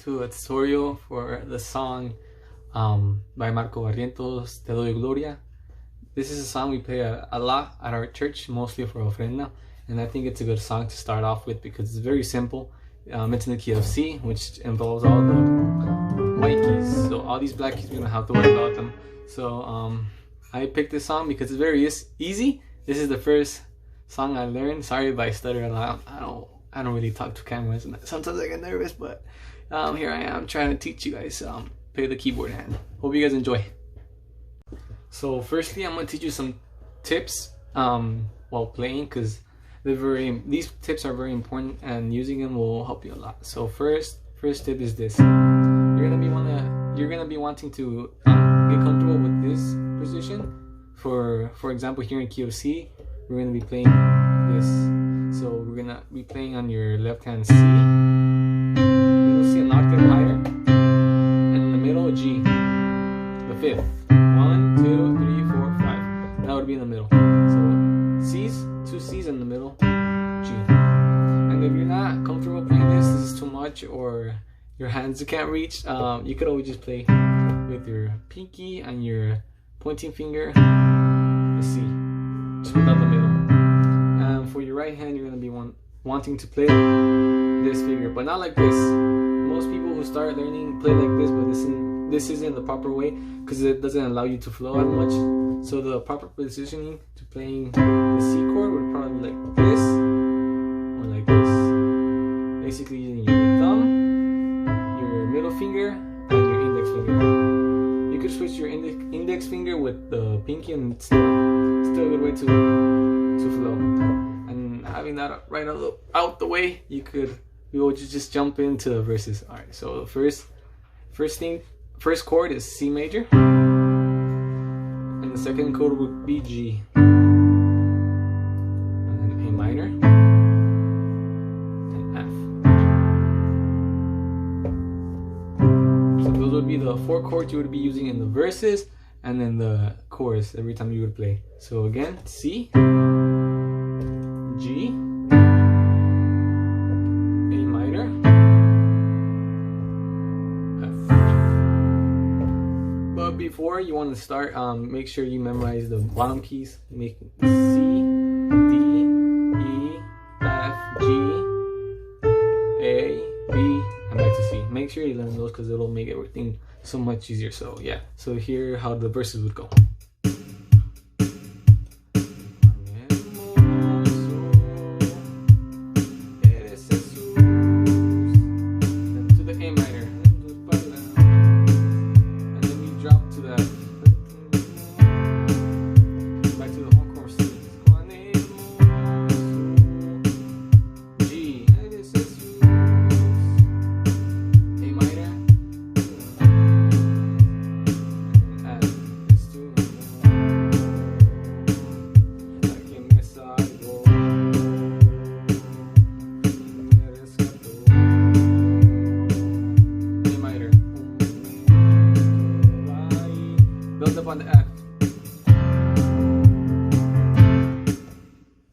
to a tutorial for the song by Marco Barreintos, Te Doy Gloria. This is a song we play a lot at our church, mostly for ofrenda, and I think it's a good song to start off with because it's very simple. It's in the key of C, which involves all the white keys, so all these black keys we don't have to worry about them. So I picked this song because it's very easy. This is the first song I learned. Sorry if I stutter a lot. I don't really talk to cameras, and sometimes I get nervous, but here I am trying to teach you guys play the keyboard hand. Hope you guys enjoy. So firstly, I'm gonna teach you some tips while playing, because these tips are very important, and using them will help you a lot. So first tip is this: you're gonna be wanting to get comfortable with this position. For example, here in key of C, we're gonna be playing this. So we're gonna be playing on your left hand C. You'll see an octave higher, and in the middle G, the fifth. 1, 2, 3, 4, 5. That would be in the middle. So C's, 2 C's in the middle, G. And if you're not comfortable playing this is too much, or your hands can't reach, you could always just play with your pinky and your pointing finger, the C, just without the middle. For your right hand, you're going to be wanting to play this figure, but not like this. Most people who start learning play like this, but this isn't the proper way, because it doesn't allow you to flow as much. So the proper positioning to playing the C chord would probably be like this, or like this. Basically using your thumb, your middle finger, and your index finger. You could switch your index finger with the pinky, and it's still a good way to flow. And having that right out the way, we will just jump into the verses. All right, so first chord is C major, and the second chord would be G, and then A minor, and F. So those would be the 4 chords you would be using in the verses, and then the chorus every time you would play. So again, C, G, A minor, F. But before you want to start, make sure you memorize the bottom keys. Make C, D, E, F, G, A, B, and back to C. Make sure you learn those, because it'll make everything so much easier. So yeah, so here how the verses would go. On the F.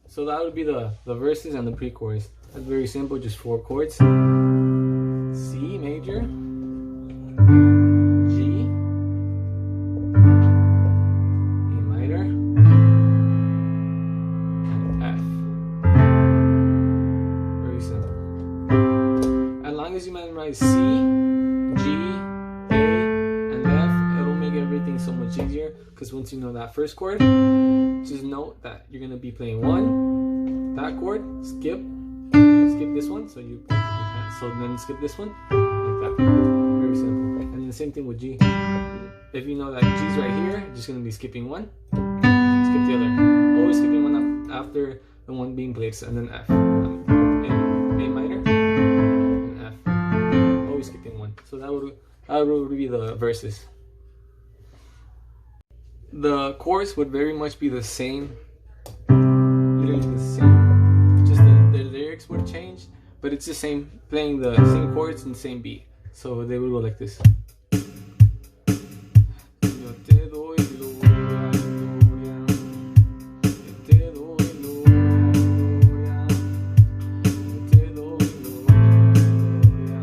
So that would be the verses and the pre-chorus. That's very simple, just 4 chords. C major, G, A minor, and F. Very simple. As long as you memorize C, G, everything so much easier, because once you know that first chord, just note that you're going to be playing that chord, skip this one, so then skip this one, like that. Very simple. And then the same thing with G. If you know that G's right here, you're just going to be skipping one, skip the other, always skipping one after the one being played, and then F, A minor, and F, always skipping one. So that would be the verses. The chorus would very much be the same, literally the same, just the lyrics would change, but it's the same, playing the same chords and the same beat. So they would go like this. Yo te doy gloria, gloria, yo te doy gloria, yo te doy gloria,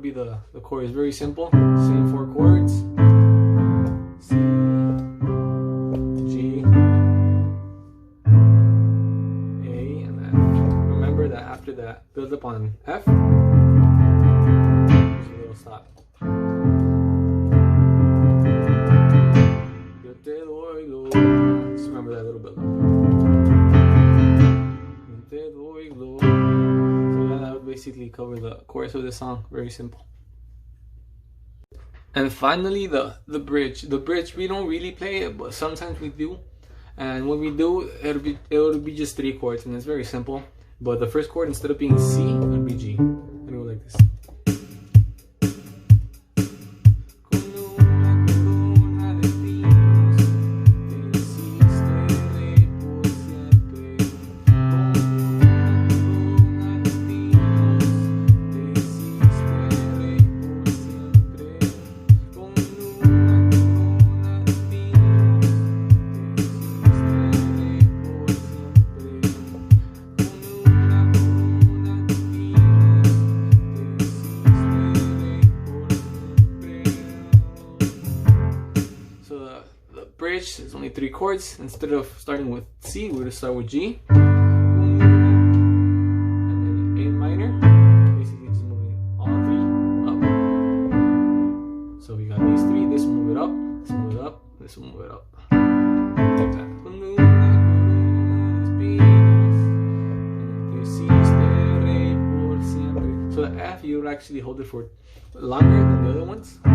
would be the chord. It's very simple. Same 4 chords. C, G, A, and F. Remember that after that build up on F, there's a little stop. Te doy gloria. Just remember that little bit. Te doy gloria. So yeah, that would basically cover the chorus of the song. Very simple. And finally, the bridge. The bridge, we don't really play it, but sometimes we do. And when we do, it'll be just 3 chords, and it's very simple. But the first chord, instead of being C, it would be G. And it go like this. Bridge is only 3 chords. Instead of starting with C, we're gonna start with G, and then A minor. Basically, just moving all 3 up. So we got these 3. This will move it up. This will move it up. This will move it up. Like that. So the F, you would actually hold it for longer than the other ones, for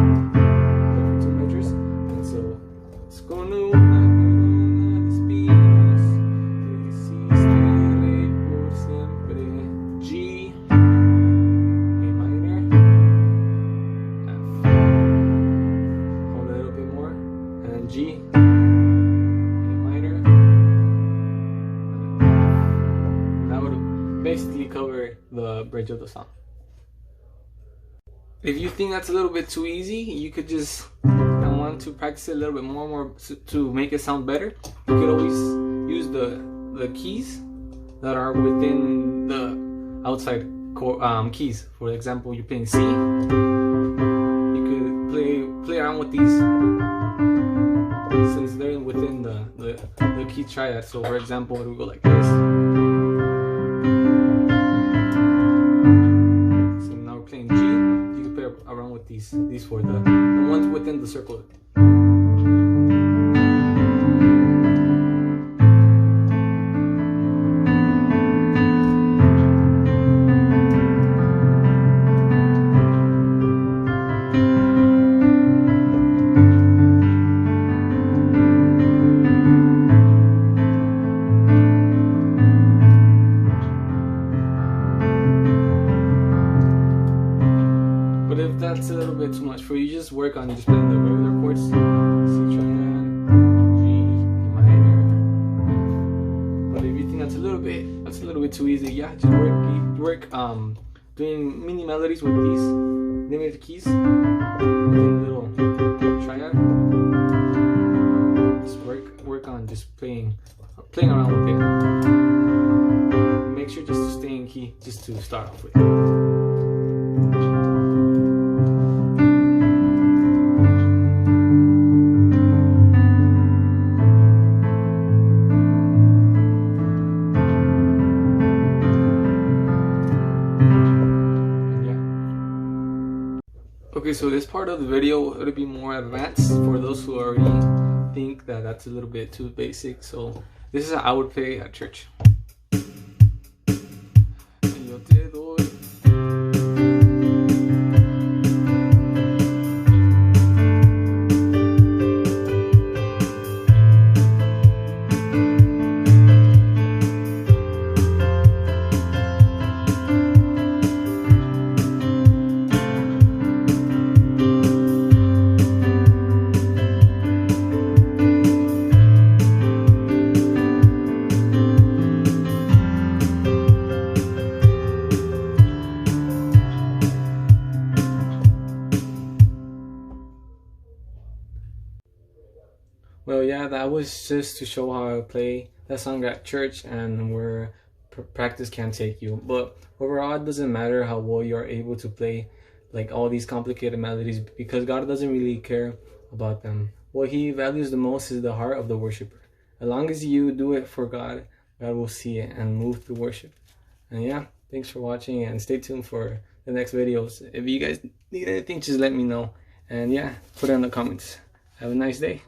2 measures, and so. Con una corona de espinas, te hiciste rey por siempre. G, A minor, F. Hold it a little bit more, and then G, A minor, and that would basically cover the bridge of the song. If you think that's a little bit too easy, you could just want to practice it a little bit more to make it sound better. You could always use the keys that are within the outside keys. For example, you're playing C, you could play around with these since they're within the key triad. So for example, it would go like this. So now we're playing G. You can play around with these 4, the ones within the circle. But if that's a little bit too much for you, just work on just playing the regular chords. C triad, G, A minor. But if you think that's a little bit too easy, yeah, just work doing mini melodies with these limited keys, within the little triad. Just work on just playing around with it. Make sure just to stay in key, just to start off with. Okay, so this part of the video it'll be more advanced for those who already think that that's a little bit too basic. So this is how I would play at church. Yo te doy. Well, yeah, that was just to show how I play that song at church and where practice can take you. But overall, it doesn't matter how well you're able to play like all these complicated melodies, because God doesn't really care about them. What He values the most is the heart of the worshiper. As long as you do it for God, God will see it and move through worship. And yeah, thanks for watching, and stay tuned for the next videos. If you guys need anything, just let me know. And yeah, put it in the comments. Have a nice day.